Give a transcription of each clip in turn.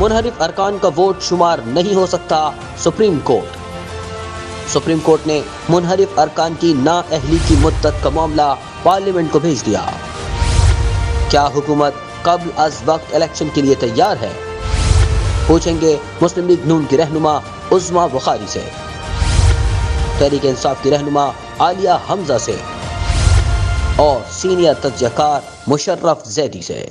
منحرف ارکان کا ووٹ شمار نہیں ہو سکتا سپریم کورٹ۔ سپریم کورٹ نے منحرف ارکان کی نااہلی کی مدت کا معاملہ پارلیمنٹ کو بھیج دیا۔ کیا حکومت قبل از وقت الیکشن کے لیے تیار ہے؟ پوچھیں گے مسلم لیگ نون کی رہنما عظمیٰ بخاری سے، تحریک انصاف کی رہنما عالیہ حمزہ سے اور سینئر تجزیہ کار مشرف زیدی سے۔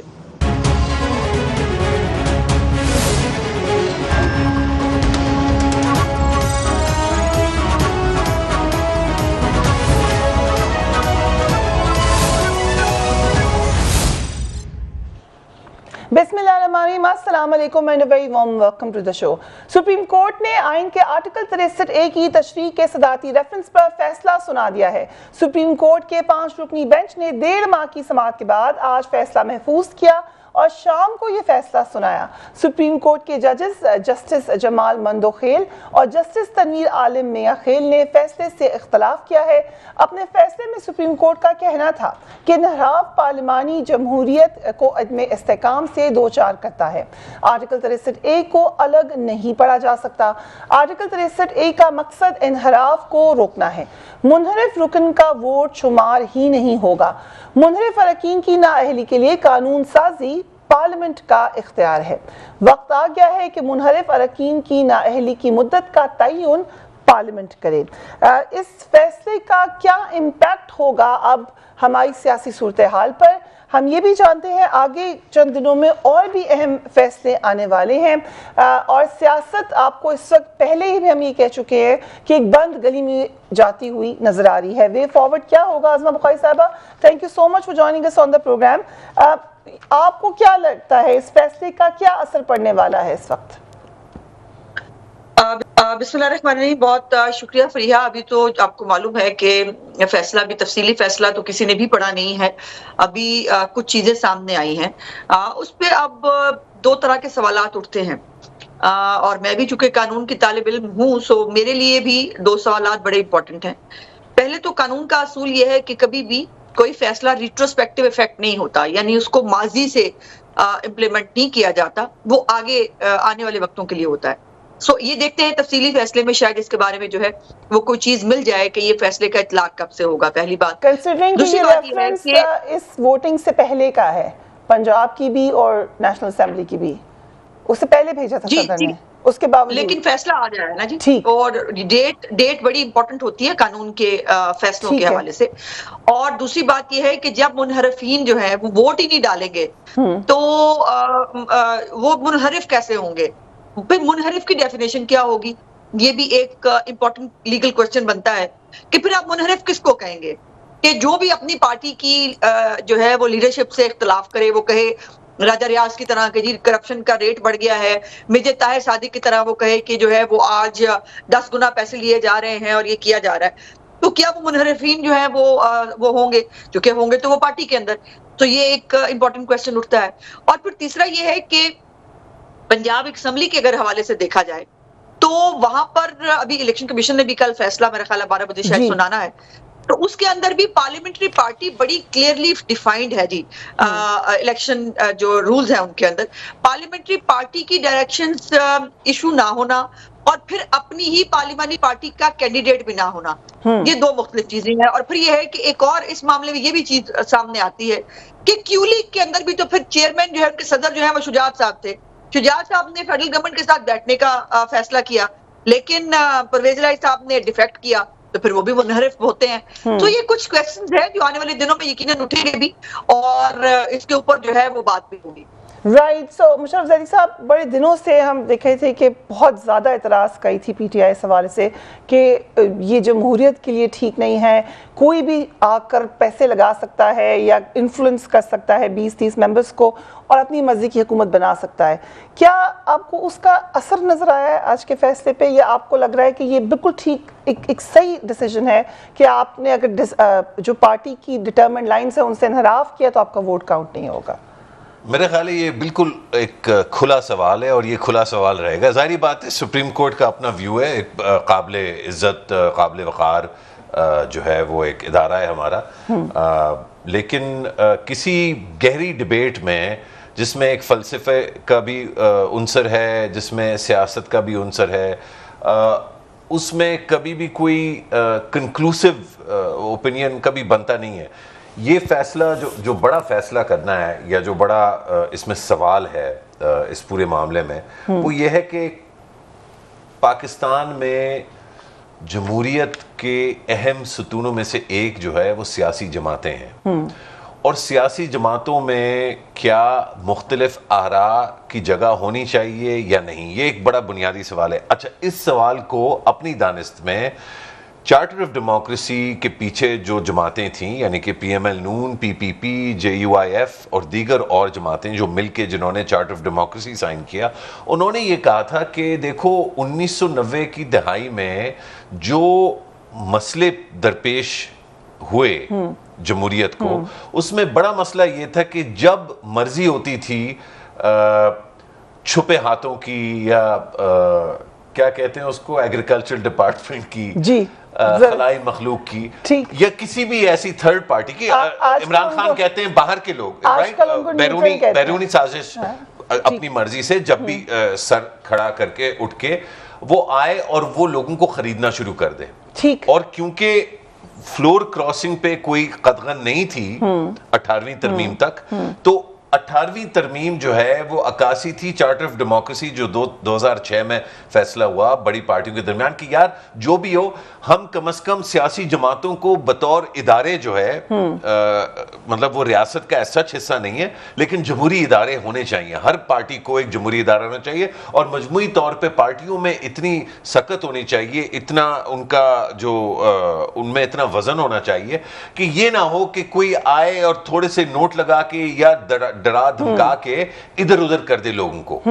بسم اللہ الرحمن الرحیم، السلام علیکم and very warm welcome to the show. Supreme court نے آئین کے آرٹیکل 63A کی تشریح کے صدارتی ریفرنس پر فیصلہ سنا دیا ہے۔ سپریم کورٹ کے 5 رکنی بینچ نے 1.5 ماہ کی سماعت کے بعد آج فیصلہ محفوظ کیا اور شام کو یہ فیصلہ سنایا۔ سپریم کورٹ کے ججز جسٹس جمال مندوخیل اور جسٹس تنویر عالم میاں خیل نے فیصلے سے اختلاف کیا ہے۔ اپنے فیصلے میں سپریم کورٹ کا کہنا تھا کہ انحراف پارلیمانی جمہوریت کو عدم استحکام سے دوچار کرتا ہے۔ آرٹیکل 63A کو الگ نہیں پڑھا جا سکتا۔ آرٹیکل 63A کا مقصد انحراف کو روکنا ہے۔ منحرف رکن کا ووٹ شمار ہی نہیں ہوگا۔ منحرف اراکین کی نااہلی کے لیے قانون سازی پارلیمنٹ کا اختیار ہے۔ وقت آ گیا ہے کہ منحرف اراکین کی نااہلی کی مدت کا تعین پارلیمنٹ کرے۔ اس فیصلے کا کیا امپیکٹ ہوگا اب ہماری سیاسی صورتحال پر؟ ہم یہ بھی جانتے ہیں آگے چند دنوں میں اور بھی اہم فیصلے آنے والے ہیں، اور سیاست آپ کو اس وقت پہلے ہی بھی ہم یہ کہہ چکے ہیں کہ ایک بند گلی میں جاتی ہوئی نظر آ رہی ہے۔ وے فارورڈ کیا ہوگا؟ عظمیٰ بخاری صاحبہ، thank you so much for joining اس آن دا پروگرام۔ آپ کو کیا لگتا ہے اس فیصلے کا کیا اثر پڑنے والا ہے اس وقت؟ بسم اللہ الرحمن الرحیم، بہت شکریہ فریحہ۔ ابھی تو آپ کو معلوم ہے کہ فیصلہ بھی تفصیلی فیصلہ تو کسی نے بھی پڑھا نہیں ہے، ابھی کچھ چیزیں سامنے آئی ہیں۔ اس پہ اب 2 طرح کے سوالات اٹھتے ہیں، اور میں بھی چونکہ قانون کی طالب علم ہوں، سو میرے لیے بھی 2 سوالات بڑے امپورٹنٹ ہیں۔ پہلے تو قانون کا اصول یہ ہے کہ کبھی بھی کوئی فیصلہ ریٹروسپیکٹیو ایفیکٹ نہیں ہوتا، یعنی اس کو ماضی سے امپلیمنٹ نہیں کیا جاتا، وہ آگے آنے والے وقتوں کے لیے ہوتا ہے۔ سو یہ دیکھتے ہیں تفصیلی فیصلے میں شاید اس کے بارے میں جو ہے وہ کوئی چیز مل جائے کہ یہ فیصلے کا اطلاق کب سے ہوگا، پہلی بات۔ کنسیڈرنگ کہ یہ ریفرنس اس ووٹنگ سے پہلے کا ہے، پنجاب کی بھی اور نیشنل اسمبلی کی بھی، اس سے پہلے بھیجا تھا صدر نے، اس کے باوجود لیکن فیصلہ آ جائے نا جی، اور ڈیٹ بڑی امپورٹنٹ ہوتی ہے قانون کے فیصلوں کے حوالے سے۔ اور دوسری بات یہ ہے کہ جب منحرفین جو ہے وہ ووٹ ہی نہیں ڈالیں گے تو وہ منحرف کیسے ہوں گے؟ پھر منحرف کی ڈیفینیشن کیا ہوگی؟ یہ بھی ایک امپورٹنٹ لیگل کوسچن بنتا ہے کہ پھر آپ منحرف کس کو کہیں گے؟ کہ جو بھی اپنی پارٹی کی جو ہے وہ لیڈرشپ سے اختلاف کرے، وہ کہے راجہ ریاض کی طرح کہ جی کرپشن کا ریٹ بڑھ گیا ہے، مرزا طاہر صادق کی طرح وہ کہے کہ جو ہے وہ آج 10 گنا پیسے لیے جا رہے ہیں اور یہ کیا جا رہا ہے، تو کیا وہ منحرفین جو ہیں وہ ہوں گے؟ جو کہ ہوں گے تو وہ پارٹی کے اندر، تو یہ ایک امپورٹنٹ کوسچن اٹھتا ہے۔ اور پھر تیسرا یہ ہے کہ پنجاب اسمبلی کے اگر حوالے سے دیکھا جائے تو وہاں پر ابھی الیکشن کمیشن نے بھی کل فیصلہ میرا خیال ہے 12 بجے شاید سنانا ہے، تو اس کے اندر بھی پارلیمنٹری پارٹی بڑی کلیئرلی ڈیفائنڈ ہے جی۔ الیکشن جو رولز ہیں ان کے اندر پارلیمنٹری پارٹی کی ڈائریکشنز ایشو نہ ہونا اور پھر اپنی ہی پارلیمانی پارٹی کا کینڈیڈیٹ بھی نہ ہونا، یہ 2 مختلف چیزیں ہیں۔ اور پھر یہ ہے کہ ایک اور اس معاملے میں یہ بھی چیز سامنے آتی ہے کہ کیو لیگ کے اندر بھی تو پھر چیئرمین جو ہے ان کے صدر جو ہے وہ شجاعت صاحب تھے، شجاعت صاحب نے فیڈرل گورنمنٹ کے ساتھ بیٹھنے کا فیصلہ کیا، لیکن پرویز الہی صاحب نے ڈیفیکٹ کیا، تو پھر وہ بھی منحرف ہوتے ہیں۔ تو یہ کچھ کویسچنز ہیں جو آنے والے دنوں میں یقیناً اٹھیں گے بھی، اور اس کے اوپر جو ہے وہ بات بھی ہوگی۔ رائٹ، سو مشرف زیدی صاحب، بڑے دنوں سے ہم دیکھ رہے تھے کہ بہت زیادہ اعتراض کی تھی پی ٹی آئی اس حوالے سے کہ یہ جمہوریت کے لیے ٹھیک نہیں ہے، کوئی بھی آ کر پیسے لگا سکتا ہے یا انفلوئنس کر سکتا ہے 20-30 ممبرز کو اور اپنی مرضی کی حکومت بنا سکتا ہے۔ کیا آپ کو اس کا اثر نظر آیا ہے آج کے فیصلے پہ، یا آپ کو لگ رہا ہے کہ یہ بالکل ٹھیک ایک صحیح ڈیسیجن ہے کہ آپ نے اگر جو پارٹی کی ڈٹرمنڈ لائنز ہیں ان سے انحراف کیا تو آپ کا ووٹ کاؤنٹ نہیں ہوگا؟ میرے خیال ہے یہ بالکل ایک کھلا سوال ہے اور یہ کھلا سوال رہے گا۔ ظاہری بات ہے سپریم کورٹ کا اپنا ویو ہے، ایک قابل عزت قابل وقار جو ہے وہ ایک ادارہ ہے ہمارا، لیکن کسی گہری ڈیبیٹ میں جس میں ایک فلسفے کا بھی عنصر ہے, جس میں سیاست کا بھی عنصر ہے, اس میں کبھی بھی کوئی کنکلوسیو اوپینین کبھی بنتا نہیں ہے. یہ فیصلہ جو بڑا فیصلہ کرنا ہے, یا جو بڑا اس میں سوال ہے اس پورے معاملے میں, وہ یہ ہے کہ پاکستان میں جمہوریت کے اہم ستونوں میں سے ایک جو ہے وہ سیاسی جماعتیں ہیں, اور سیاسی جماعتوں میں کیا مختلف آراء کی جگہ ہونی چاہیے یا نہیں, یہ ایک بڑا بنیادی سوال ہے. اچھا, اس سوال کو اپنی دانست میں چارٹر آف ڈیموکریسی کے پیچھے جو جماعتیں تھیں, یعنی کہ پی ایم ایل نون, P P P, J U I F اور دیگر اور جماعتیں جو مل کے جنہوں نے چارٹر آف ڈیموکریسی سائن کیا, انہوں نے یہ کہا تھا کہ دیکھو 1990 کی دہائی میں جو مسئلے درپیش ہوئے جمہوریت کو, اس میں بڑا مسئلہ یہ تھا کہ جب مرضی ہوتی تھی چھپے ہاتھوں کی, یا کیا کہتے ہیں اس کو, ایگریکلچر ڈپارٹمنٹ کی, خلائی مخلوق کی, یا کسی بھی ایسی تھرڈ پارٹی کی, عمران خان کہتے ہیں باہر کے لوگ, بیرونی سازش, اپنی مرضی سے جب بھی سر کھڑا کر کے اٹھ کے وہ آئے اور وہ لوگوں کو خریدنا شروع کر دے. اور کیونکہ فلور کراسنگ پہ کوئی قدغن نہیں تھی 18ویں ترمیم تک, تو 18ویں ترمیم جو ہے وہ عکاسی تھی چارٹر آف ڈیموکریسی جو 2006 میں فیصلہ ہوا بڑی پارٹیوں کے درمیان کہ یار جو بھی ہو, ہم کم از کم سیاسی جماعتوں کو بطور ادارے جو ہے, مطلب وہ ریاست کا سچ حصہ نہیں ہے, لیکن جمہوری ادارے ہونے چاہیے, ہر پارٹی کو ایک جمہوری ادارہ ہونا چاہیے, اور مجموعی طور پہ پارٹیوں میں اتنی سکت ہونی چاہیے, اتنا ان کا جو ان میں اتنا وزن ہونا چاہیے کہ یہ نہ ہو کہ کوئی آئے اور تھوڑے سے نوٹ لگا کے یا ڈرا دھمکا کے ادھر ادھر کر دے لوگوں کو.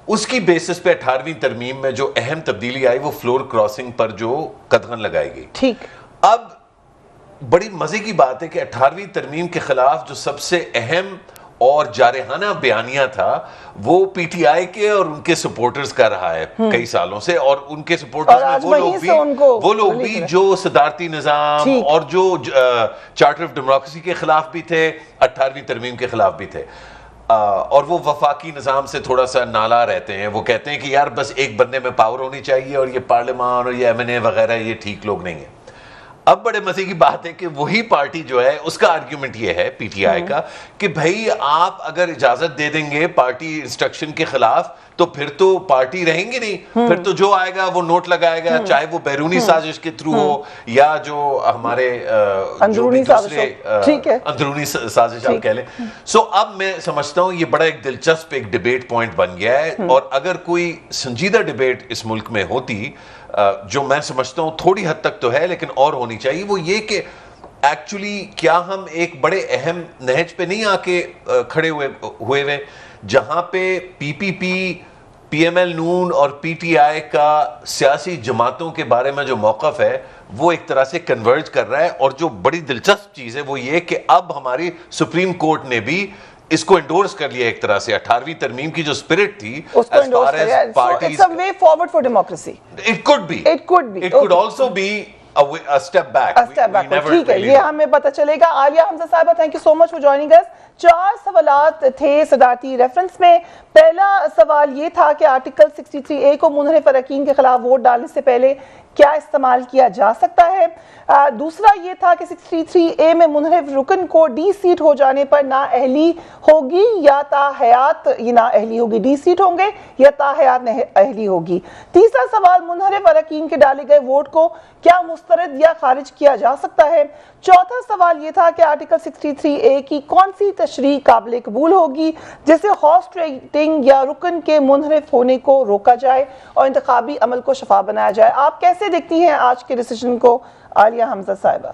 اس کی بیسس پہ 18ویں ترمیم میں جو اہم تبدیلی آئی وہ فلور کراسنگ پر جو قدغن لگائی گئی. ٹھیک, اب بڑی مزے کی بات ہے کہ 18ویں ترمیم کے خلاف جو سب سے اہم اور جارحانہ بیانیہ تھا وہ پی ٹی آئی کے اور ان کے سپورٹرز کا رہا ہے کئی سالوں سے, اور ان کے سپورٹرز میں وہ لوگ بھی جو صدارتی نظام اور جو چارٹر آف ڈیموکریسی کے خلاف بھی تھے, 18ویں ترمیم کے خلاف بھی تھے, اور وہ وفاقی نظام سے تھوڑا سا نالا رہتے ہیں. وہ کہتے ہیں کہ یار بس ایک بندے میں پاور ہونی چاہیے, اور یہ پارلیمان اور یہ ایم این اے وغیرہ یہ ٹھیک لوگ نہیں ہیں. اب بڑے مزے کی بات ہے کہ وہی پارٹی جو ہے اس کا آرگیومنٹ یہ ہے پی ٹی آئی کا کہ بھائی آپ اگر اجازت دے دیں گے پارٹی انسٹرکشن کے خلاف تو پھر تو پارٹی رہیں گی نہیں, پھر تو جو آئے گا وہ نوٹ لگائے گا, چاہے وہ بیرونی سازش کے تھرو ہو یا جو ہمارے اندرونی سازش آپ کہہ لیں. سو اب میں سمجھتا ہوں یہ بڑا ایک دلچسپ ایک ڈیبیٹ پوائنٹ بن گیا ہے, اور اگر کوئی سنجیدہ ڈیبیٹ اس ملک میں ہوتی, جو میں سمجھتا ہوں تھوڑی حد تک تو ہے لیکن اور ہونی چاہیے, وہ یہ کہ ایکچولی کیا ہم ایک بڑے اہم نہج پہ نہیں آ کے کھڑے ہوئے جہاں پہ پی پی پی, پی ایم ایل نون اور پی ٹی آئی کا سیاسی جماعتوں کے بارے میں جو موقف ہے وہ ایک طرح سے کنورج کر رہا ہے. اور جو بڑی دلچسپ چیز ہے وہ یہ کہ اب ہماری سپریم کورٹ نے بھی اس کو انڈورس کر لیا ایک طرح سے. 18ویں ترمیم کی جو اسپرٹ تھی اس کو انڈورس کر لیا. So it's a way forward for democracy. It could be. It could be. It could also be a step back. A step back. ٹھیک ہے, یہ ہمیں پتہ چلے گا. عالیہ حمزہ صاحبہ, thank you so much for joining us. 4 سوالات تھے صدارتی ریفرنس میں. پہلا سوال یہ تھا کہ آرٹیکل 63A کو منحرف اراکین کے خلاف ووٹ ڈالنے سے پہلے کیا استعمال کیا جا سکتا ہے. دوسرا یہ تھا کہ 63A میں منحرف رکن کو ڈی سیٹ ہو جانے پر نااہلی ہوگی یا تاحیات یہ نااہلی ہوگی, ڈی سیٹ ہوں گے یا تاحیات اہلی ہوگی. تیسرا سوال, منحرف اراکین کے ڈالے گئے ووٹ کو کیا مسترد یا خارج کیا جا سکتا ہے. چوتھا سوال یہ تھا کہ آرٹیکل 63A کی کون سی تشریح قابل قبول ہوگی جسے ہارس ٹریڈنگ یا رکن کے منحرف ہونے کو روکا جائے اور انتخابی عمل کو شفاف بنایا جائے. آپ کیسے دیکھتی ہیں آج کے ڈیسیجن کو عالیہ حمزہ صاحبہ؟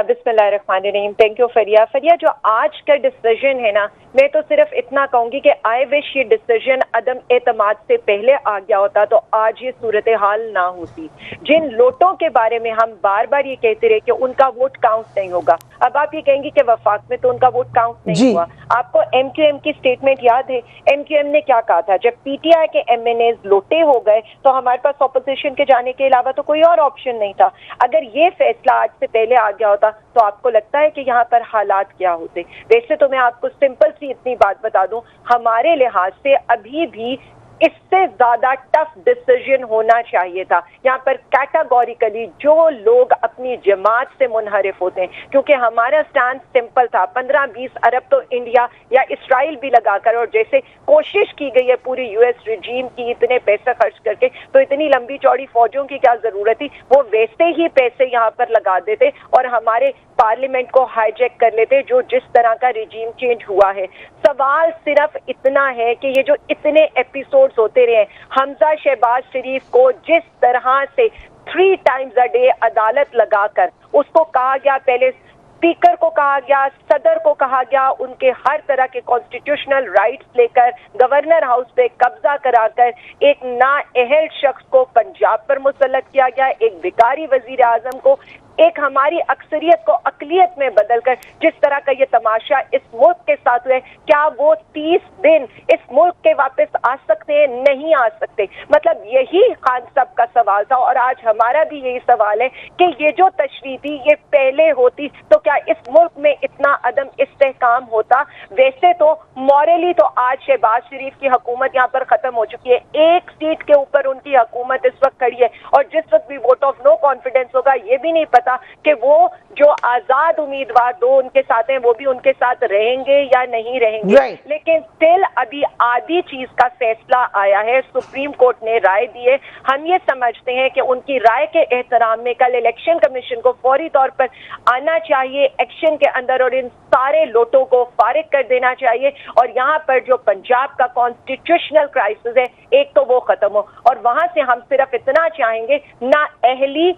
بسم اللہ الرحمن الرحیم. Thank you فریا. فریا, جو آج کا ڈیسیجن ہے نا, میں تو صرف اتنا کہوں گی کہ آئی وش یہ ڈیسیجن عدم اعتماد سے پہلے آ گیا ہوتا تو آج یہ صورتحال نہ ہوتی. جن لوٹوں کے بارے میں ہم بار بار یہ کہتے رہے کہ ان کا ووٹ کاؤنٹ نہیں ہوگا, اب آپ یہ کہیں گی کہ وفاق میں تو ان کا ووٹ کاؤنٹ نہیں ہوا. آپ کو ایم کیو ایم کی اسٹیٹمنٹ یاد ہے, ایم کیو ایم نے کیا کہا تھا, جب پی ٹی آئی کے ایم این ایز لوٹے ہو گئے تو ہمارے پاس اپوزیشن کے جانے کے علاوہ تو کوئی اور آپشن نہیں تھا. اگر یہ فیصلہ آج سے پہلے آ گیا ہوتا تو آپ کو لگتا ہے کہ یہاں پر حالات کیا ہوتے. ویسے تو میں آپ کو سمپل سی اتنی بات بتا دوں, ہمارے لحاظ سے ابھی بھی اس سے زیادہ ٹف ڈیسیژن ہونا چاہیے تھا. یہاں پر کیٹاگوریکلی جو لوگ اپنی جماعت سے منحرف ہوتے ہیں, کیونکہ ہمارا سٹانس سمپل تھا, 15-20 ارب تو انڈیا یا اسرائیل بھی لگا کر, اور جیسے کوشش کی گئی ہے پوری یو ایس رجیم کی اتنے پیسے خرچ کر کے, تو اتنی لمبی چوڑی فوجوں کی کیا ضرورت تھی, وہ ویسے ہی پیسے یہاں پر لگا دیتے اور ہمارے پارلیمنٹ کو ہائی جیک کر لیتے جو جس طرح کا رجیم چینج ہوا ہے. سوال صرف اتنا ہے کہ یہ جو اتنے ایپیسوڈز ہوتے رہے, حمزہ شہباز شریف کو جس طرح سے 3 times a day عدالت لگا کر اس کو کہا گیا, پہلے اسپیکر کو کہا گیا, صدر کو کہا گیا, ان کے ہر طرح کے کانسٹیٹیوشنل رائٹس لے کر گورنر ہاؤس پہ قبضہ کرا کر ایک نااہل شخص کو پنجاب پر مسلط کیا گیا, ایک بیکاری وزیر اعظم کو, ایک ہماری اکثریت کو اقلیت میں بدل کر جس طرح کا یہ تماشا اس ملک کے ساتھ ہوئے, کیا وہ 30 دن اس ملک کے واپس آ سکتے ہیں؟ نہیں آ سکتے. مطلب یہی خان صاحب کا سوال تھا, اور آج ہمارا بھی یہی سوال ہے کہ یہ جو تشریح تھی یہ پہلے ہوتی تو کیا اس ملک میں اتنا عدم استحکام ہوتا؟ ویسے تو مورلی تو آج شہباز شریف کی حکومت یہاں پر ختم ہو چکی ہے, 1 سیٹ کے اوپر ان کی حکومت اس وقت کھڑی ہے, اور جس وقت بھی ووٹ آف نو کانفیڈنس ہوگا یہ بھی نہیں پتا کہ وہ جو آزاد امیدوار 2 ان کے ساتھ ہیں وہ بھی ان کے ساتھ رہیں گے یا نہیں رہیں گے. لیکن اسٹل ابھی آدھی چیز کا فیصلہ آیا ہے, سپریم کورٹ نے رائے دی ہے. ہم یہ سمجھتے ہیں کہ ان کی رائے کے احترام میں کل الیکشن کمیشن کو فوری طور پر آنا چاہیے ایکشن کے اندر, اور ان سارے لوٹوں کو فارغ کر دینا چاہیے, اور یہاں پر جو پنجاب کا کانسٹیٹیوشنل کرائسس ہے ایک تو وہ ختم ہو, اور وہاں سے ہم صرف اتنا چاہیں گے نا اہلی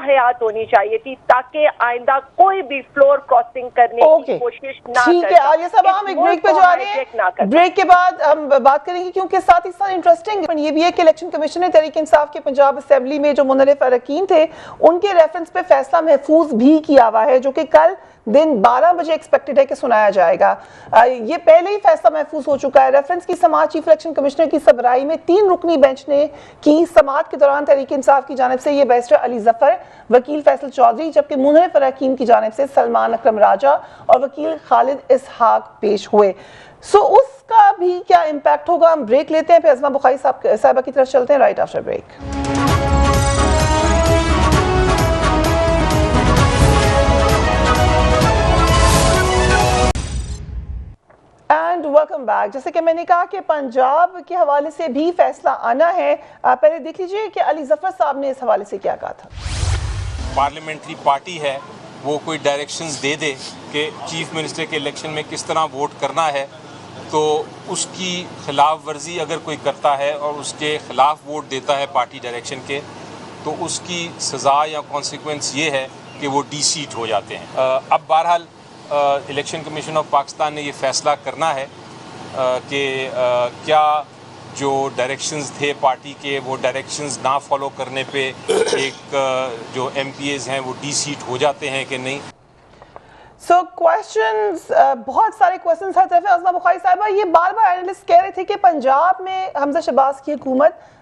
حیات ہونی چاہیے تھی تاکہ آئندہ کوئی بھی فلور کراسنگ کرنے کی کوشش نہ کرے. ٹھیک ہے عالیہ صاحب, ہم ایک بریک پہ جا رہے ہیں, بریک کے بعد ہم بات کریں گے, کیونکہ ساتھ ہی ساتھ انٹرسٹنگ یہ بھی ہے کہ الیکشن کمیشن نے تحریک انصاف کے پنجاب اسمبلی میں جو منحرف اراکین تھے ان کے ریفرنس پہ فیصلہ محفوظ بھی کیا ہوا ہے, جو کہ کل دن 12 بجے ایکسپیکٹڈ ہے کہ سنایا جائے گا. یہ پہلے ہی فیصلہ محفوظ ہو چکا ہے. ریفرنس کی سماعت چیف الیکشن کمشنر کی سربراہی میں 3 رکنی بینچ نے کی. سماعت کے دوران تحریک انصاف کی جانب سے یہ بیرسٹر علی ظفر, وکیل فیصل چودھری, جبکہ منحرف اراکین کی جانب سے سلمان اکرم راجہ اور وکیل خالد اسحاق پیش ہوئے. اس کا بھی کیا امپیکٹ ہوگا؟ ہم بریک لیتے ہیں, پھر ازما بخاری صاحبہ کی طرف چلتے ہیں right after break. And welcome back. جیسے کہ میں نے کہا کہ پنجاب کے حوالے سے بھی فیصلہ آنا ہے. پہلے دیکھ لیجئے کہ علی ظفر صاحب نے اس حوالے سے کیا کہا تھا. پارلیمنٹری پارٹی ہے, وہ کوئی ڈائریکشنز دے دے کہ چیف منسٹر کے الیکشن میں کس طرح ووٹ کرنا ہے, تو اس کی خلاف ورزی اگر کوئی کرتا ہے اور اس کے خلاف ووٹ دیتا ہے پارٹی ڈائریکشن کے, تو اس کی سزا یا کانسیکوینس یہ ہے کہ وہ ڈی سیٹ ہو جاتے ہیں. اب بہرحال الیکشن کمیشن آف پاکستان نے یہ فیصلہ کرنا ہے کہ کیا جو ڈائریکشنز تھے پارٹی کے وہ ڈائریکشنز نہ فالو کرنے پہ ایک جو ایم پی ایز ہیں وہ ڈی سیٹ ہو جاتے ہیں کہ نہیں. کویسچنز بہت سارے کویسچنز ہر طرف ہیں. ازما بخاری صاحبہ, یہ بار بار اینالسٹ کہہ رہے تھے کہ پنجاب میں حمزہ شہباز کی حکومت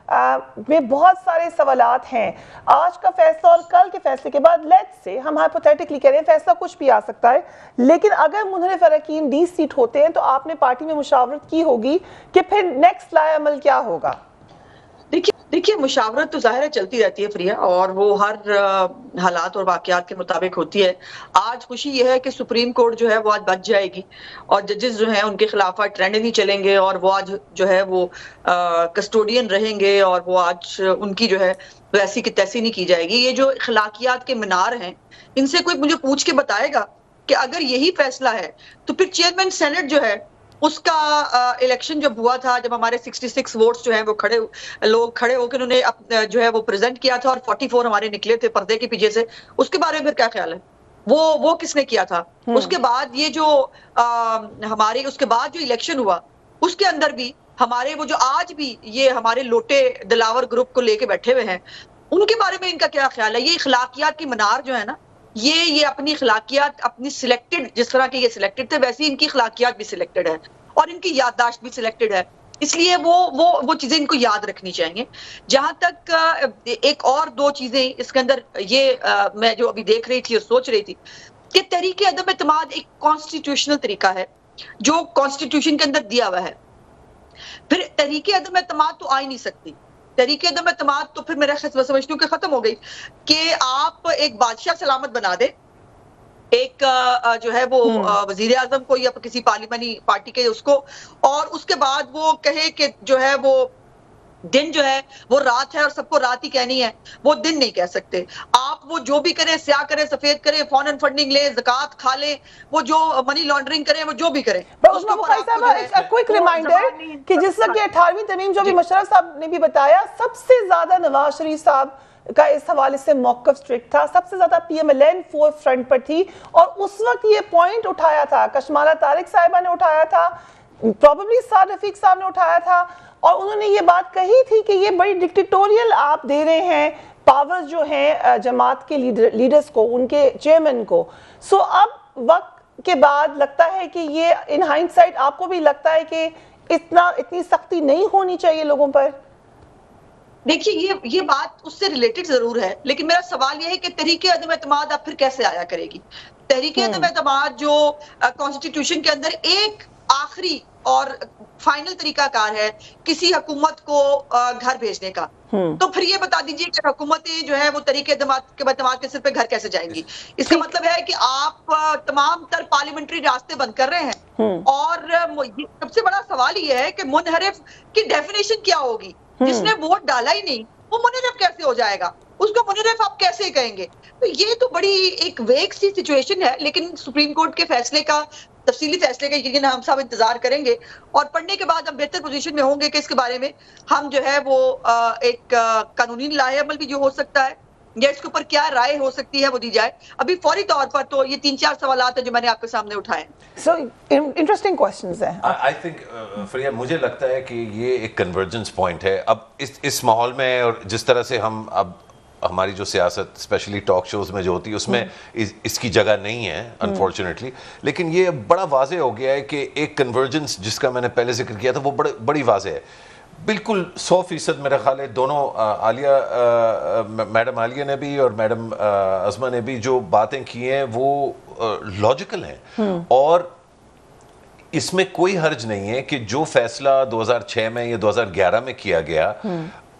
میں بہت سارے سوالات ہیں. آج کا فیصلہ اور کل کے فیصلے کے بعد لیٹس سے ہم ہائپوتھیٹکلی کہہ رہے ہیں فیصلہ کچھ بھی آ سکتا ہے, لیکن اگر منحرف اراکین ڈی سیٹ ہوتے ہیں تو آپ نے پارٹی میں مشاورت کی ہوگی کہ پھر نیکسٹ لائے عمل کیا ہوگا. دیکھیے مشاورت تو ظاہر ہے چلتی رہتی ہے فریہ, اور وہ ہر حالات اور واقعات کے مطابق ہوتی ہے. آج خوشی یہ ہے کہ سپریم کورٹ جو ہے وہ آج بچ جائے گی, اور ججز جو ہیں ان کے خلاف آج ٹرینڈ نہیں چلیں گے, اور وہ آج جو ہے وہ کسٹوڈین رہیں گے, اور وہ آج ان کی جو ہے ویسی کی تیسی نہیں کی جائے گی. یہ جو اخلاقیات کے مینار ہیں, ان سے کوئی مجھے پوچھ کے بتائے گا کہ اگر یہی فیصلہ ہے تو پھر چیئرمین سینٹ جو ہے اس کا الیکشن جب ہوا تھا, جب ہمارے 66 ووٹس جو ہیں وہ لوگ کھڑے ہو کے انہوں نے جو ہے وہ پریزنٹ کیا تھا, اور 44 ہمارے نکلے تھے پردے کے پیچھے سے, اس کے بارے میں پھر کیا خیال ہے؟ وہ کس نے کیا تھا؟ اس کے بعد یہ جو ہمارے اس کے بعد جو الیکشن ہوا اس کے اندر بھی ہمارے وہ جو آج بھی یہ ہمارے لوٹے دلاور گروپ کو لے کے بیٹھے ہوئے ہیں, ان کے بارے میں ان کا کیا خیال ہے؟ یہ اخلاقیات کی منار جو ہے نا, یہ اپنی اخلاقیات اپنی سلیکٹڈ, جس طرح کے یہ سلیکٹڈ تھے ویسے ان کی اخلاقیات بھی سلیکٹڈ ہے, اور ان کی یادداشت بھی سلیکٹڈ ہے, اس لیے وہ چیزیں ان کو یاد رکھنی چاہیے. جہاں تک ایک اور 2 چیزیں اس کے اندر یہ میں جو ابھی دیکھ رہی تھی اور سوچ رہی تھی کہ تحریک عدم اعتماد ایک کانسٹیٹیوشنل طریقہ ہے جو کانسٹیٹیوشن کے اندر دیا ہوا ہے. پھر تحریک عدم اعتماد تو آ ہی نہیں سکتی. تحریک عدم اعتماد تو پھر میرا خیال سمجھتی ہوں کہ ختم ہو گئی کہ آپ ایک بادشاہ سلامت بنا دے, ایک جو ہے وہ وزیر اعظم کو یا کسی پارلیمانی پارٹی کے اس کو, اور اس کے بعد وہ کہے کہ جو ہے وہ دن جو ہے وہ رات ہے اور سب کو رات ہی کہنی ہے. وہ دن نہیں کہہ سکتے آپ. وہ جو بھی کریں, سیاہ کریں سفید کریں, فارن فنڈنگ لیں, زکوٰۃ کھا لیں, وہ جو منی لانڈرنگ کریں, وہ جو بھی کریں. کوئک ریمائنڈر کہ جس طرح کہ 18ویں ترمیم جو بھی مشرف صاحب نے بھی بتایا, سب سے زیادہ نواز شریف صاحب کا اس حوالے سے موقف اسٹرکٹ تھا, سب سے زیادہ P M L N fourth front پر تھی, اور اس وقت یہ پوائنٹ اٹھایا تھا کشمالہ طارق صاحبہ نے اٹھایا تھا, پروبیبلی سعد رفیق صاحب نے اٹھایا تھا, اور انہوں نے یہ بات کہی تھی کہ یہ بڑی ڈکٹیٹوریل آپ دے رہے ہیں پاورز جو ہیں جماعت کے لیڈرز کو, ان کے چیئرمین کو. سو اب وقت کے بعد لگتا ہے کہ یہ ان ہائنڈ سائٹ آپ کو بھی لگتا ہے کہ اتنی سختی نہیں ہونی چاہیے لوگوں پر. دیکھیے یہ بات اس سے ریلیٹڈ ضرور ہے, لیکن میرا سوال یہ ہے کہ تحریک عدم اعتماد اب پھر کیسے آیا کرے گی. تحریک عدم اعتماد جو کانسٹیٹیوشن کے اندر ایک آخری اور فائنل طریقہ کار ہے کسی حکومت کو گھر بھیجنے کا, تو پھر یہ بتا دیجئے کہ حکومتیں جو ہے وہ تحریک اعتماد کے سر پہ گھر کیسے جائیں گی. اس کا مطلب ہے کہ آپ تمام تر پارلیمنٹری راستے بند کر رہے ہیں, اور سب سے بڑا سوال یہ ہے کہ منحرف کی ڈیفینیشن کیا ہوگی. جس نے ووٹ ڈالا ہی نہیں وہ منحرف کیسے ہو جائے گا, اس کو منحرف آپ کیسے کہیں گے. تو یہ تو بڑی ایک ویگ سی سچویشن ہے, لیکن سپریم کورٹ کے فیصلے کا, تفصیلی فیصلے کا یقیناً ہم سب انتظار کریں گے, اور پڑھنے کے بعد ہم بہتر پوزیشن میں ہوں گے کہ اس کے بارے میں ہم جو ہے وہ ایک قانونی لاہے عمل بھی جو ہو سکتا ہے یا اس کے اوپر کیا رائے ہو سکتی ہے وہ دی جائے. ابھی فوری طور پر تو یہ 3-4 سوالات ہیں جو میں نے آپ کے سامنے اٹھائے. سو انٹرسٹنگ کوسچنز ہیں. آئی تھنک فریہ, مجھے لگتا ہے کہ یہ ایک کنورجنس پوائنٹ ہے اب اس ماحول میں, اور جس طرح سے ہم اب ہماری جو سیاست اسپیشلی ٹاک شوز میں جو ہوتی ہے اس میں اس کی جگہ نہیں ہے انفارچونیٹلی, لیکن یہ بڑا واضح ہو گیا ہے کہ ایک کنورجنس جس کا میں نے پہلے ذکر کیا تھا وہ بڑی واضح ہے. بالکل 100% میرا خیال ہے دونوں میڈم عالیہ نے بھی اور میڈم عظمہ نے بھی جو باتیں کی ہیں وہ لاجیکل ہیں, اور اس میں کوئی حرج نہیں ہے کہ جو فیصلہ 2006 میں یا 2011 میں کیا گیا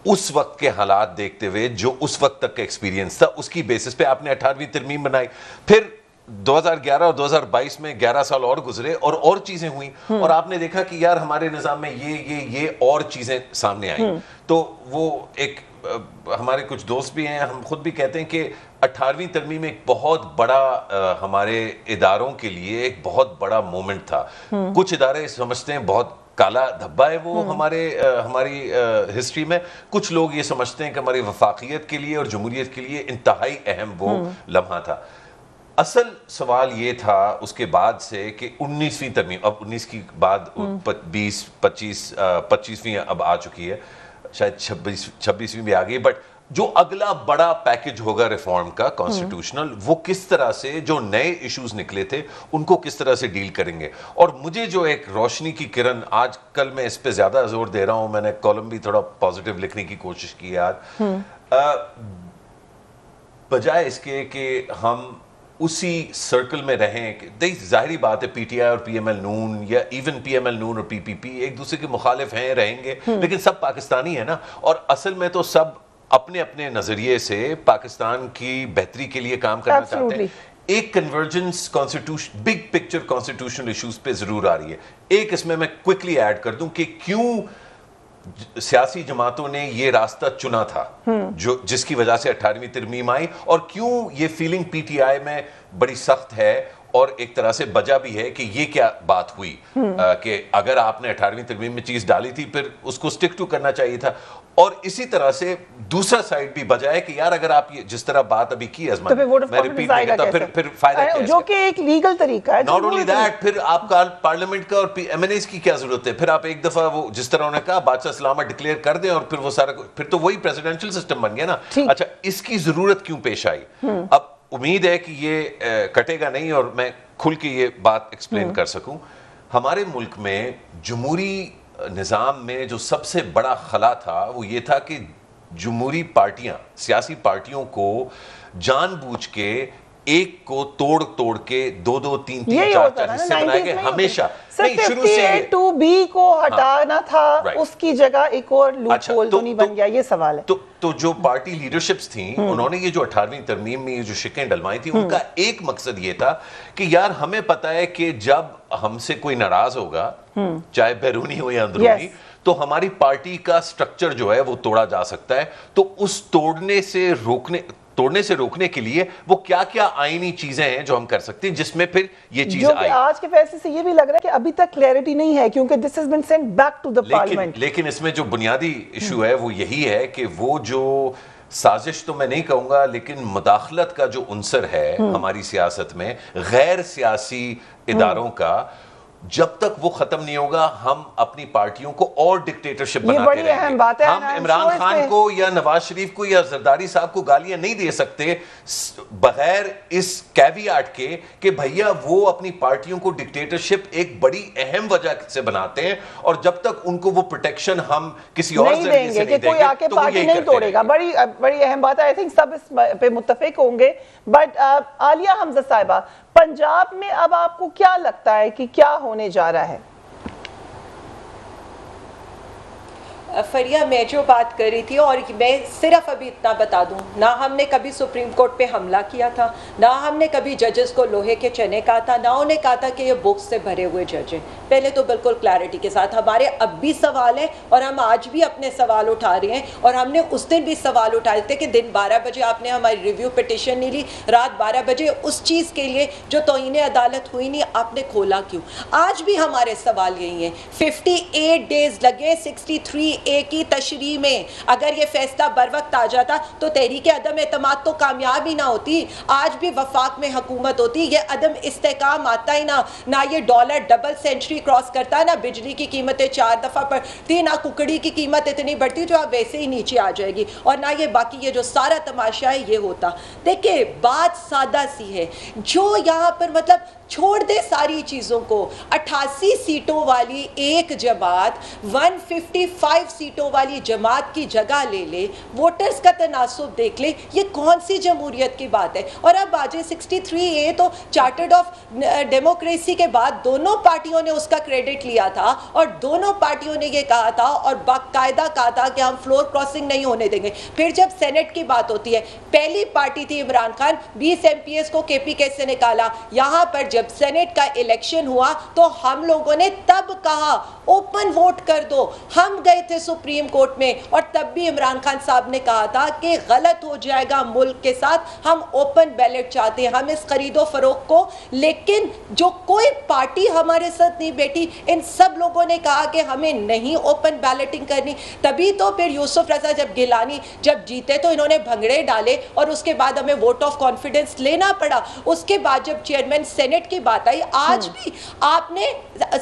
اس وقت کے حالات دیکھتے ہوئے, جو اس وقت تک کا ایکسپیرینس تھا, اس کی بیسس پہ آپ نے 18ویں ترمیم بنائی. پھر 2011 اور 2022 میں 11 سال اور گزرے اور چیزیں ہوئیں, اور آپ نے دیکھا کہ یار ہمارے نظام میں یہ اور چیزیں سامنے آئیں. تو وہ ایک ہمارے کچھ دوست بھی ہیں, ہم خود بھی کہتے ہیں کہ 18ویں ترمیم ایک بہت بڑا ہمارے اداروں کے لیے ایک بہت بڑا مومنٹ تھا. کچھ ادارے سمجھتے ہیں بہت کالا دھبا ہے وہ ہماری ہسٹری میں, کچھ لوگ یہ سمجھتے ہیں کہ ہماری وفاقیت کے لیے اور جمہوریت کے لیے انتہائی اہم وہ لمحہ تھا. اصل سوال یہ تھا اس کے بعد سے کہ 19ویں ترمیم, اب 19 کی بعد 25ویں اب آ چکی ہے, شاید 26ویں بھی آ گئی, بٹ جو اگلا بڑا پیکج ہوگا ریفارم کا کانسٹیٹیوشنل, وہ کس طرح سے جو نئے ایشوز نکلے تھے ان کو کس طرح سے ڈیل کریں گے. اور مجھے جو ایک روشنی کی کرن, آج کل میں اس پہ زیادہ زور دے رہا ہوں, میں نے کالم بھی تھوڑا پازیٹیو لکھنے کی کوشش کی آج, بجائے اس کے کہ ہم اسی سرکل میں رہیں. ظاہری بات ہے پی ٹی آئی اور پی ایم ایل نون یا ایون پی ایم ایل نون اور پی پی پی ایک دوسرے کے مخالف ہیں, رہیں گے, لیکن سب پاکستانی ہیں نا, اور اصل میں تو سب اپنے اپنے نظریے سے پاکستان کی بہتری کے لیے کام کرنا چاہتے ہیں. ایک convergence constitution big picture constitutional issues پہ ضرور آ رہی ہے. ایک اس میں کوئکلی ایڈ کر دوں کہ کیوں سیاسی جماعتوں نے یہ راستہ چنا تھا جس کی وجہ سے 18ویں ترمیم آئی, اور کیوں یہ فیلنگ پی ٹی آئی میں بڑی سخت ہے, اور ایک طرح سے بجا بھی ہے کہ یہ کیا بات ہوئی کہ اگر آپ نے 18ویں ترمیم میں چیز ڈالی تھی پھر اس کو سٹک ٹو کرنا چاہیے تھا. اور اسی طرح سے دوسرا سائیڈ بھی بجا ہے کہ یار اگر آپ یہ جس طرح بات ابھی کی ہے, میں ریپیٹ نہیں کرتا, پھر فائدہ کیا ہے, جو کہ ایک لیگل طریقہ ہے. ناٹ اونلی دیٹ, پھر آپ کا پارلیمنٹ کا اور ایم این ایز کی کیا ضرورت ہے. پھر آپ ایک دفعہ وہ جس طرح انہوں نے کہا بادشاہ سلامت ڈکلیئر کر دیں, اور پھر وہ سارا, پھر تو وہی پریزیڈنشل سسٹم بن گیا نا. اچھا, اس کی ضرورت کیوں پیش آئی؟ اب امید ہے کہ یہ کٹے گا نہیں اور میں کھل کے یہ بات ایکسپلین کر سکوں. ہمارے ملک میں جمہوری نظام میں جو سب سے بڑا خلا تھا وہ یہ تھا کہ جمہوری پارٹیاں, سیاسی پارٹیوں کو جان بوجھ کے ایک کو توڑ توڑ کے 2-2, 3-3, 4-4 حصے بنائے گئے ہمیشہ. نہیں, شروع سے 58(2)(b) کو ہٹانا تھا, اس کی جگہ ایک اور لوپ ہول تو نہیں بن گیا, یہ سوال ہے. تو جو پارٹی لیڈرشپس تھیں انہوں نے یہ جو 18ویں ترمیم میں یہ جو شکیں ڈلوائی تھی, ان کا ایک مقصد یہ تھا کہ یار ہمیں پتا ہے کہ جب ہم سے کوئی ناراض ہوگا, چاہے بیرونی ہو یا اندرونی, تو ہماری پارٹی کا سٹرکچر جو ہے وہ توڑا جا سکتا ہے. تو اس توڑنے سے روکنے کے لیے وہ کیا کیا آئینی چیزیں ہیں جو ہم کر سکتے ہیں جس میں پھر یہ چیز آئی. آج کے فیصلے سے یہ بھی لگ رہا ہے کہ ابھی تک کلیئرٹی نہیں ہے کیونکہ this has been sent back to the parliament. لیکن اس میں جو بنیادی ایشو ہے وہ یہی ہے کہ وہ جو سازش تو میں نہیں کہوں گا, لیکن مداخلت کا جو عنصر ہے ہماری سیاست میں, غیر سیاسی اداروں کا, جب تک وہ ختم نہیں ہوگا ہم اپنی پارٹیوں کو اور ڈکٹیٹرشپ بناتے رہیں گے. ہم عمران خان کو یا نواز شریف کو یا زرداری صاحب کو گالیاں نہیں دے سکتے بغیر اس کیویاٹ کے کہ بھیا وہ اپنی پارٹیوں کو ڈکٹیٹرشپ ایک بڑی اہم وجہ سے بناتے ہیں, اور جب تک ان کو وہ پروٹیکشن ہم کسی اور ذریعے سے نہیں دیں گے تو وہ یہی توڑے گا. بڑی اہم بات ہے, آئی تھنک سب اس پہ متفق ہوں گے. بٹ عالیہ حمزہ صاحبہ, پنجاب میں اب آپ کو کیا لگتا ہے کہ کیا ہونے جا رہا ہے؟ فریا, میں جو بات کر رہی تھی, اور میں صرف ابھی اتنا بتا دوں, نہ ہم نے کبھی سپریم کورٹ پہ حملہ کیا تھا, نہ ہم نے کبھی ججز کو لوہے کے چنے کہا تھا, نہ انہیں کہا تھا کہ یہ بکس سے بھرے ہوئے جج ہیں. پہلے تو بالکل کلیئرٹی کے ساتھ ہمارے اب بھی سوال ہیں, اور ہم آج بھی اپنے سوال اٹھا رہے ہیں, اور ہم نے اس دن بھی سوال اٹھائے تھے کہ دن 12 بجے آپ نے ہماری ریویو پٹیشن نہیں لی, رات 12 بجے اس چیز کے لیے جو توہین عدالت ہوئی نہیں آپ نے کھولا کیوں. آج بھی ہمارے سوال یہی ہیں. 58 ڈیز لگے 63A کی تشریح میں. اگر یہ فیصلہ بر وقت آ جاتا تو تحریک عدم اعتماد تو کامیاب ہی نہ ہوتی, آج بھی وفاق میں حکومت ہوتی. یہ عدم استحکام آتا ہی نہ یہ ڈالر ڈبل سینچری کراس کرتا, نہ بجلی کی قیمتیں 4 دفعہ بڑھتی, نہ ککڑی کی قیمت اتنی بڑھتی جو اب ویسے ہی نیچے آ جائے گی, اور نہ یہ باقی یہ جو سارا تماشا ہے یہ ہوتا. دیکھیں بات سادہ سی ہے, جو یہاں پر مطلب چھوڑ دے ساری چیزوں کو. 88 سیٹوں والی ایک جماعت 155 سیٹوں والی جماعت کی جگہ لے لے, ووٹرز کا تناسب دیکھ لے, یہ کون سی جمہوریت کی بات ہے. اور اب آج 63A تو چارٹرڈ آف ڈیموکریسی کے بعد دونوں پارٹیوں نے اس کا کریڈٹ لیا تھا, اور دونوں پارٹیوں نے یہ کہا تھا اور باقاعدہ کہا تھا کہ ہم فلور کراسنگ نہیں ہونے دیں گے. پھر جب سینٹ کی بات ہوتی ہے, پہلی پارٹی تھی عمران خان, 20 MPs کو KPK سے نکالا. یہاں پر جب سینٹ کا الیکشن ہوا تو ہم لوگوں نے تب کہا اوپن ووٹ کر دو. ہم گئے تھے سپریم کورٹ میں, اور تب بھی عمران خان صاحب نے کہا تھا کہ غلط ہو جائے گا ملک کے ساتھ, ہم اوپن بیلٹ چاہتے ہیں, ہم اس خرید و فروخت کو. لیکن جو کوئی پارٹی ہمارے ساتھ نہیں بیٹھی, ان سب لوگوں نے کہا کہ ہمیں نہیں اوپن بیلٹنگ کرنی. تبھی تو پھر یوسف رضا جب گیلانی جب جیتے تو انہوں نے بھنگڑے ڈالے, اور اس کے بعد ہمیں ووٹ آف کانفیڈنس لینا پڑا. اس کے بعد جب چیئرمین سینٹ کی بات آئی, آج بھی آپ نے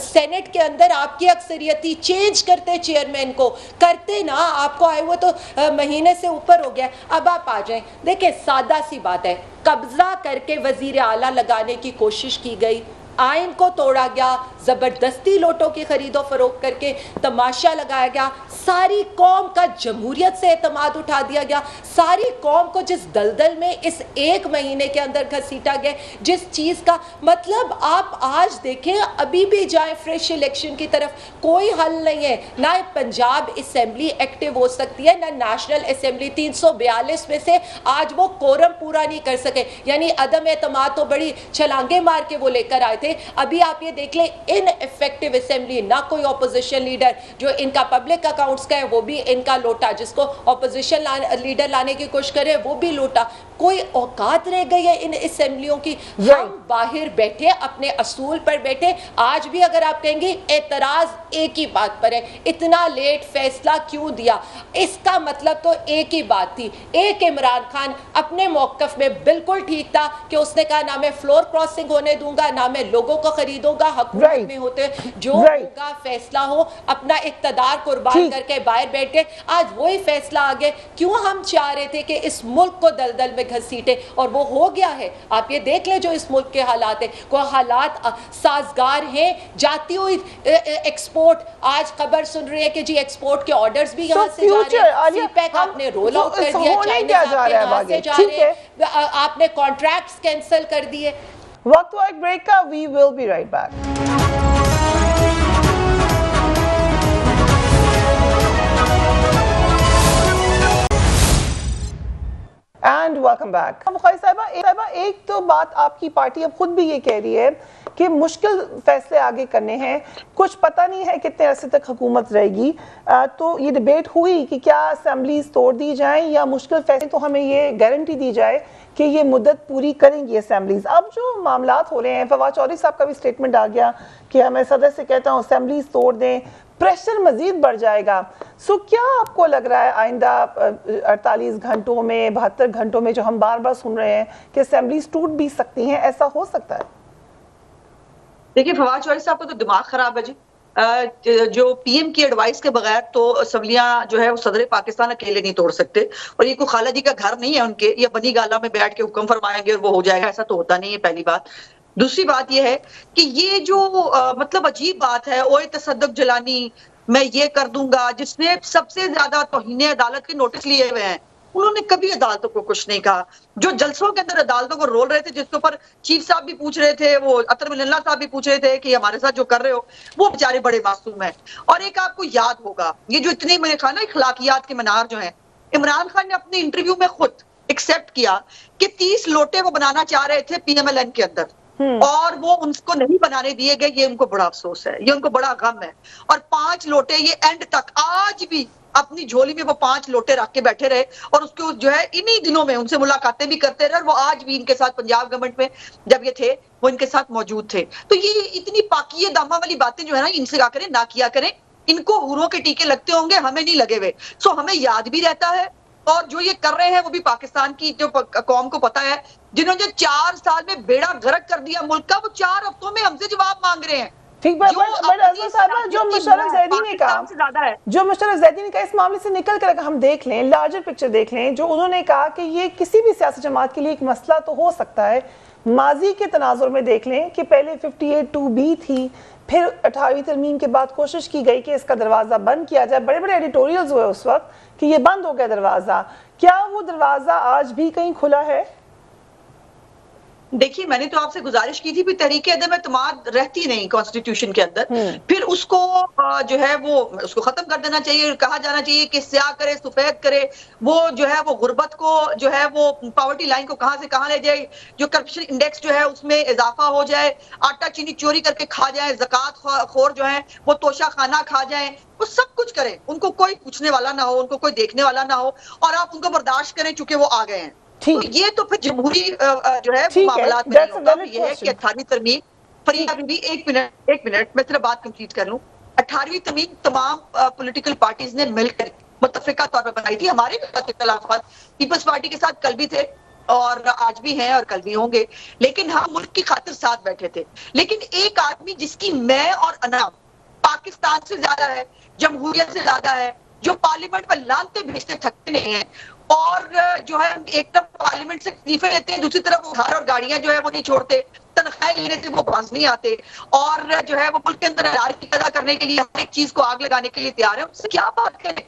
سینٹ کے اندر آپ کی اکثریت تھی, چینج کرتے چیئرمین کو کرتے نا, آپ کو آئے ہوئے تو مہینے سے اوپر ہو گیا. اب آپ آ جائیں, دیکھیں سادہ سی بات ہے, قبضہ کر کے وزیر اعلیٰ لگانے کی کوشش کی گئی, آئین کو توڑا گیا, زبردستی لوٹوں کی خرید و فروخت کر کے تماشا لگایا گیا, ساری قوم کا جمہوریت سے اعتماد اٹھا دیا گیا, ساری قوم کو جس دلدل میں اس ایک مہینے کے اندر گھسیٹا گیا, جس چیز کا مطلب آپ آج دیکھیں ابھی بھی جائیں فریش الیکشن کی طرف, کوئی حل نہیں ہے. نہ پنجاب اسمبلی ایکٹیو ہو سکتی ہے, نہ نیشنل اسمبلی. 342 میں سے آج وہ کورم پورا نہیں کر سکے, یعنی عدم اعتماد تو بڑی چھلانگے مار کے وہ لے کر آئے تھے. ابھی آپ یہ دیکھ لیں ان افیکٹو اسمبلی, نہ کوئی اپوزیشن لیڈر, جو ان کا پبلک اکاؤنٹس کا ہے وہ بھی ان کا لوٹا, جس کو اپوزیشن لیڈر لانے کی کوشش کرے وہ بھی لوٹا. کوئی اوقات رہ گئی ہے ان اسمبلیوں کی. ہم باہر بیٹھے اپنے اصول پر بیٹھے. آج بھی اگر آپ کہیں گے اعتراض ایک ہی بات پر ہے, اتنا لیٹ فیصلہ کیوں دیا, اس کا مطلب تو ایک ہی بات تھی. ایک عمران خان اپنے موقف میں بالکل ٹھیک تھا کہ اس نے کہا نہ میں فلور کراسنگ ہونے دوں گا, نہ میں لوگوں کو خریدوں گا, حکومت میں ہوتے جو ہوگا فیصلہ ہو, اپنا اقتدار قربان کر کے باہر بیٹھ گئے. آج وہی فیصلہ آ گئے. کیوں ہم چاہ رہے تھے کہ اس ملک کو دلدل میں گھسیٹے اور وہ ہو گیا ہے. آپ یہ دیکھ لیں جو اس ملک کے حالات ہیں, کوئی حالات سازگار ہیں. جاتی ہوئی ایکسپورٹ, آج خبر سن رہے ہیں کہ جی ایکسپورٹ کے آرڈرز بھی یہاں سے جا رہے ہیں. سی پیک آپ نے رول آؤٹ کر دیا, چائنیز آپ کے یہاں سے جا رہے ہیں, آپ نے کانٹریکٹس کینسل کر دیے. وقت ہوا ایک بریک کا, we will be right back. And welcome back. Bukhari Sahiba, ایک تو بات آپ کی پارٹی اب خود بھی یہ کہہ رہی ہے کہ مشکل فیصلے آگے کرنے ہیں, کچھ پتہ نہیں ہے کتنے عرصے تک حکومت رہے گی. تو یہ ڈیبیٹ ہوئی کہ کیا اسمبلیز توڑ دی جائیں یا مشکل فیصلے, تو ہمیں یہ گارنٹی دی جائے کہ یہ مدت پوری کریں گی اسمبلیز. اب جو معاملات ہو رہے ہیں, فواد چودھری صاحب کا بھی سٹیٹمنٹ آ گیا کہ میں صدر سے کہتا ہوں اسمبلیز توڑ دیں, پریشر مزید بڑھ جائے گا. سو کیا آپ کو لگ رہا ہے آئندہ 48 گھنٹوں میں, 72 گھنٹوں میں جو ہم بار بار سن رہے ہیں کہ اسمبلیز ٹوٹ بھی سکتی ہیں, ایسا ہو سکتا ہے؟ دیکھیے فواد چودھری صاحب کو تو دماغ خراب ہے جی. جو پی ایم کی ایڈوائس کے بغیر تو اسمبلیاں جو ہے وہ صدر پاکستان اکیلے نہیں توڑ سکتے, اور یہ کوئی خالہ جی کا گھر نہیں ہے ان کے, یہ بنی گالا میں بیٹھ کے حکم فرمائیں گے اور وہ ہو جائے گا, ایسا تو ہوتا نہیں ہے, پہلی بات. دوسری بات یہ ہے کہ یہ جو مطلب عجیب بات ہے, اوئے تصدق جلانی میں یہ کر دوں گا, جس نے سب سے زیادہ توہین عدالت کے نوٹس لیے ہوئے ہیں, انہوں نے کبھی عدالتوں کو کچھ نہیں کہا. جو جلسوں کے اندر عدالتوں کو رول رہے تھے, جس کے اوپر چیف صاحب بھی پوچھ رہے تھے, وہ اطہر من اللہ صاحب بھی پوچھ رہے تھے کہ ہمارے ساتھ جو کر رہے ہو, وہ بیچارے بڑے معصوم ہیں. اور ایک آپ کو یاد ہوگا, یہ جو اتنے میں نے کہا نا اخلاقیات کے منار جو ہیں, عمران خان نے اپنے انٹرویو میں خود ایکسیپٹ کیا کہ 30 لوٹے وہ بنانا چاہ رہے تھے پی ایم ایل این کے اندر, اور وہ ان کو نہیں بنانے دیے گئے. یہ ان کو بڑا افسوس ہے, یہ ان کو بڑا غم ہے. اور 5 لوٹے یہ اینڈ تک آج بھی اپنی جھولی میں وہ 5 لوٹے رکھ کے بیٹھے رہے, اور اس کو جو ہے انہی دنوں میں ان سے ملاقاتیں بھی کرتے رہے, اور وہ آج بھی ان کے ساتھ پنجاب گورنمنٹ میں جب یہ تھے وہ ان کے ساتھ موجود تھے. تو یہ اتنی پاکیہ دامہ والی باتیں جو ہے نا, ان سے کیا کریں نہ کیا کریں. ان کو حوروں کے ٹیکے لگتے ہوں گے, ہمیں نہیں لگے ہوئے. سو ہمیں یاد بھی رہتا ہے, اور جو یہ کر رہے ہیں وہ بھی پاکستان کی جو قوم کو پتا ہے. جنہوں نے 4 سال میں بیڑا غرق کر دیا ملک کا, وہ 4 ہفتوں میں ہم سے جواب مانگ رہے ہیں. ٹھیک بات, جو مشرف زیدی نے کہا اس معاملے سے نکل کر ہم دیکھ لیں, لارجر پکچر دیکھ لیں, جو انہوں نے کہا کہ یہ کسی بھی سیاسی جماعت کے لیے ایک مسئلہ تو ہو سکتا ہے. ماضی کے تناظر میں دیکھ لیں کہ پہلے 58(2)B تھی, پھر 18ویں ترمیم کے بعد کوشش کی گئی کہ اس کا دروازہ بند کیا جائے. بڑے بڑے ایڈیٹوریلز ہوئے اس وقت کہ یہ بند ہو گیا دروازہ. کیا وہ دروازہ آج بھی کہیں کھلا ہے؟ دیکھیے میں نے تو آپ سے گزارش کی تھی, بھی تحریک عدم اعتماد رہتی نہیں کانسٹیٹیوشن کے اندر, پھر اس کو جو ہے وہ اس کو ختم کر دینا چاہیے. کہا جانا چاہیے کہ سیاہ کرے سفید کرے, وہ جو ہے وہ غربت کو جو ہے وہ پاورٹی لائن کو کہاں سے کہاں لے جائے, جو کرپشن انڈیکس جو ہے اس میں اضافہ ہو جائے, آٹا چینی چوری کر کے کھا جائیں, زکوٰۃ خور جو ہیں وہ توشہ خانہ کھا جائیں, وہ سب کچھ کریں, ان کو کوئی پوچھنے والا نہ ہو, ان کو کوئی دیکھنے والا نہ ہو, اور آپ ان کو برداشت کریں چونکہ وہ آ گئے ہیں. یہ تو پھر جمہوری جو ہے وہ معاملات میں نہیں ہوتا. یہ ہے کہ 18ویں ترمیم, فریدہ بی بی ایک منٹ میں صرف بات کمپلیٹ کر لوں. 18ویں ترمیم تمام پولیٹیکل پارٹیز نے مل کر متفقہ طور پر بنائی تھی. ہمارے بھی ساتھ اختلافات پیپلز پارٹی کے ساتھ کل بھی تھے, اور آج بھی ہیں, اور کل بھی ہوں گے, لیکن ہم ملک کی خاطر ساتھ بیٹھے تھے. لیکن ایک آدمی جس کی میں اور انا پاکستان سے زیادہ ہے, جمہوریت سے زیادہ ہے, جو پارلیمنٹ پر لانتے بھیجتے تھکتے نہیں ہیں, اور جو ہے ایک طرف پارلیمنٹ سے تکلیفیں لیتے ہیں, دوسری طرف وہ گھر اور گاڑیاں جو ہے وہ نہیں چھوڑتے, تنخواہیں لینے سے وہ باز نہیں آتے, اور جو ہے وہ ملک کے اندر ہرارکی پیدا کرنے کے لیے ہر ایک چیز کو آگ لگانے کے لیے تیار ہے. اس سے کیا بات کریں؟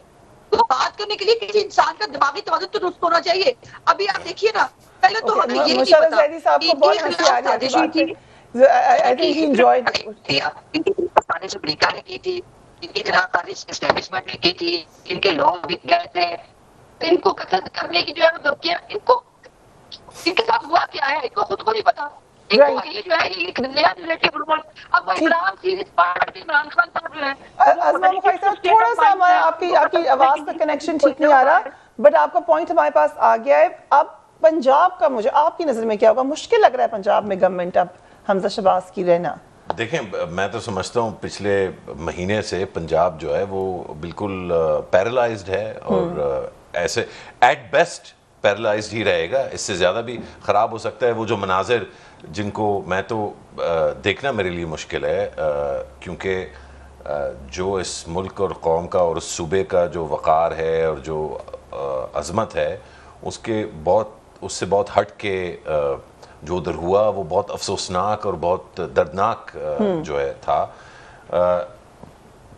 تو بات کرنے کے لیے کسی انسان کا دماغی توازن تو درست ہونا چاہیے. ابھی آپ دیکھیے نا, پہلے تو ہمیں یہ نہیں پتا ان کے لوگ بھی گئے تھے, ان کو قتل کرنے کی جو ہے دھمکیاں, ان کو ان کے ساتھ ہوا کیا ہے ان کو خود کو نہیں پتا. تھوڑا سا ہمارا آپ کی آواز کا کنیکشن ٹھیک نہیں آ رہا, بٹ آپ کا پوائنٹ ہمارے پاس آ گیا ہے. اب پنجاب کا مجھے آپ کی نظر میں کیا ہوگا؟ مشکل لگ رہا ہے پنجاب میں گورنمنٹ اب حمزہ شہباز کی رہنا. دیکھیں میں تو سمجھتا ہوں پچھلے مہینے سے پنجاب جو ہے وہ بالکل پیرالائزڈ ہے, اور ایسے ایٹ بیسٹ پیرالائزڈ ہی رہے گا, اس سے زیادہ بھی خراب ہو سکتا ہے. وہ جو مناظر جن کو میں تو دیکھنا میرے لیے مشکل ہے, کیونکہ جو اس ملک اور قوم کا اور اس صوبے کا جو وقار ہے اور جو عظمت ہے, اس کے بہت اس سے بہت ہٹ کے جو ادھر ہوا وہ بہت افسوسناک اور بہت دردناک جو ہے تھا.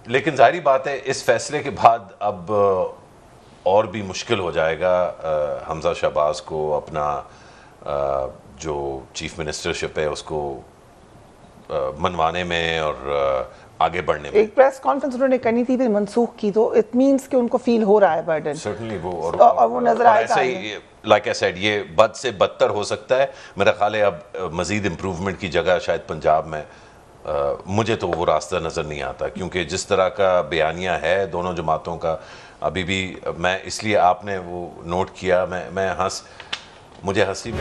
لیکن ظاہری بات ہے اس فیصلے کے بعد اب اور بھی مشکل ہو جائے گا حمزہ شہباز کو اپنا جو چیف منسٹرشپ ہے اس کو منوانے میں اور آگے بڑھنے میں. ایک پریس کانفرنس انہوں نے کرنی تھی پھر منسوخ کی, تو اٹ مینس کہ ان کو فیل ہو رہا ہے برڈن. سرٹنلی وہ اور وہ نظر آئے ایسا ہی لائک آئی سیڈ یہ بد سے بدتر ہو سکتا ہے. میرا خیال ہے اب مزید امپروومنٹ کی جگہ شاید پنجاب میں, مجھے تو وہ راستہ نظر نہیں آتا, کیونکہ جس طرح کا بیانیہ ہے دونوں جماعتوں کا ابھی بھی, میں اس لیے آپ نے وہ نوٹ کیا, میں مجھے ہنسی